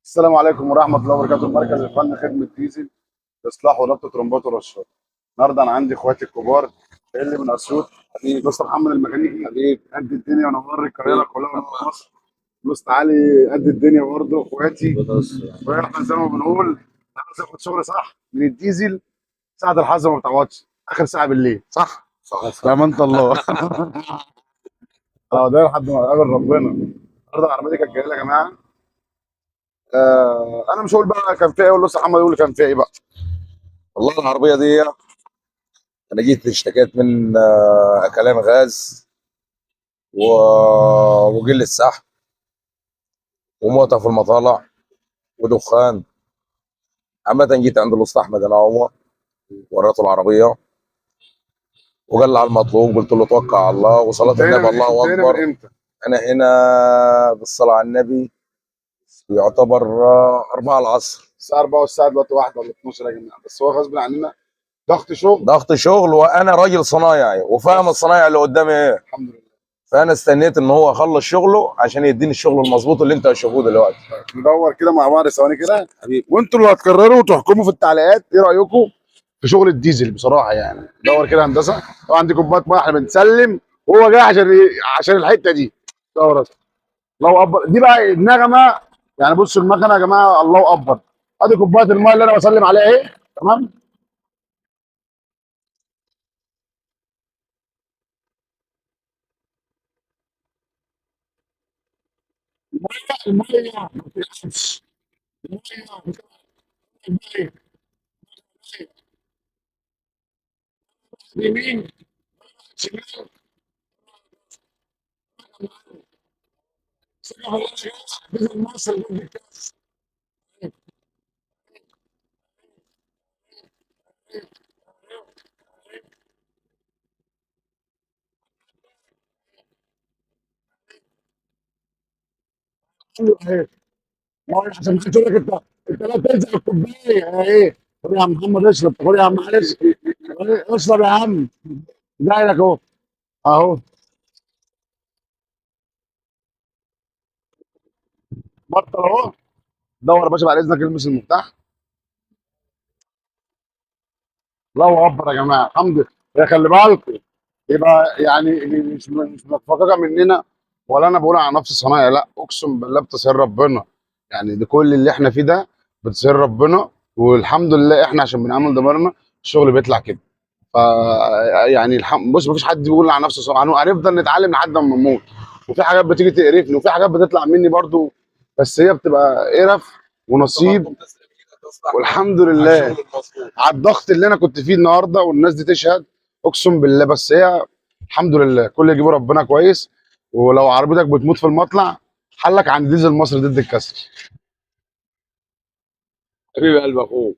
السلام عليكم ورحمة الله وبركاته. مركز الفن خدمة ديزل إصلاح وربط ترمبات ورشات. النهارده أنا عندي إخواتي الكبار اللي من أسيوط، حبيبي مستر محمد الميكانيكي، حبيبي قد الدنيا ونور القاهرة كلها ونور مصر. مستر علي قد الدنيا برضه، إخواتي. وإحنا زي ما بنقول عايز آخد شغل صح من الديزل. ساعة الحظ ما بتعوضش، آخر ساعة بالليل، صح؟ صح بأمانة الله. ده لحد ما قابل ربنا. النهارده العربية دي كانت جاية لي يا جماعة. انا مش هقول بقى كان فيها ايه، ولا لسه محمد يقول كان فيها ايه بقى. والله العربية دي أنا جيت اشتكيت من كلام غاز وقلة سحب وموتة في المطالع ودخان. عامة جيت عند الأسطى أحمد أنا هو، وريته العربية وقال لي على المطلوب، قلت له توكل على الله وصلاة النبي الله انت هنا من أكبر. امتى؟ أنا هنا بالصلاة على النبي يعتبر 4 العصر. الساعه 4 والساعه دلوقتي 1 ولا 12 يا جماعه، بس هو غصب عننا ضغط شغل. ضغط شغل وأنا راجل صنايعي وفاهم بس الصنايع اللي قدامي إيه، الحمد لله. فأنا استنيت إن هو يخلص شغله عشان يديني الشغل المظبوط اللي أنت هتشوفوه دلوقتي. ندور كده مع بعض ثواني كده، حبيبي وانتوا اللي هتقرروا وتحكموا في التعليقات ايه رايكم في شغل الديزل بصراحه. يعني دور كده هندسه، طبعا دي كوبايه ميه احنا بنسلم، وهو جاي عشان الحته دي. دور يا اسطى. الله اكبر، دي بقى النغمه. يعني بصوا المكنه يا جماعه، الله اكبر. ادي كوبايه الميه اللي انا بسلم عليها اهي، تمام. الميه ما بتقفش. الميه الميه يمين شمال. مصر عشان قلت لك انت لا تلزق الكوبايه ايه. خد يا عم محمد اشرب، خد يا عم معلش. اشرب يا عم. جاي لك اهو. اهو بطل اهو. دور يا باشا بعد اذنك، المس المفتاح. الله اكبر يا جماعه، الحمد لله. يا خلي بالك، يبقى يعني مش متفقه مننا، ولا انا بقول على نفسي صنايعي، لا اقسم بالله بتسهيل ربنا. يعني ده كل اللي احنا فيه ده بتسهيل ربنا، والحمد لله احنا عشان بنعمل دمارنا الشغل بيطلع كده. ف يعني بص، مفيش حد بيقول على نفسه صنايعي، هنفضل نتعلم لحد ما نموت. وفي حاجات بتيجي تقرفني، وفي حاجات بتطلع مني برضو، بس هي بتبقى قرف ونصيب. والحمد على لله الشغل المظبوط. على الضغط اللي انا كنت فيه النهارده، والناس دي تشهد. اقسم بالله، بس هي الحمد لله كل يجيبه ربنا كويس. ولو عربيتك بتموت في المطلع، حلك عند ديزل مصر ضد الكسر. حبيبي قلب اخوك.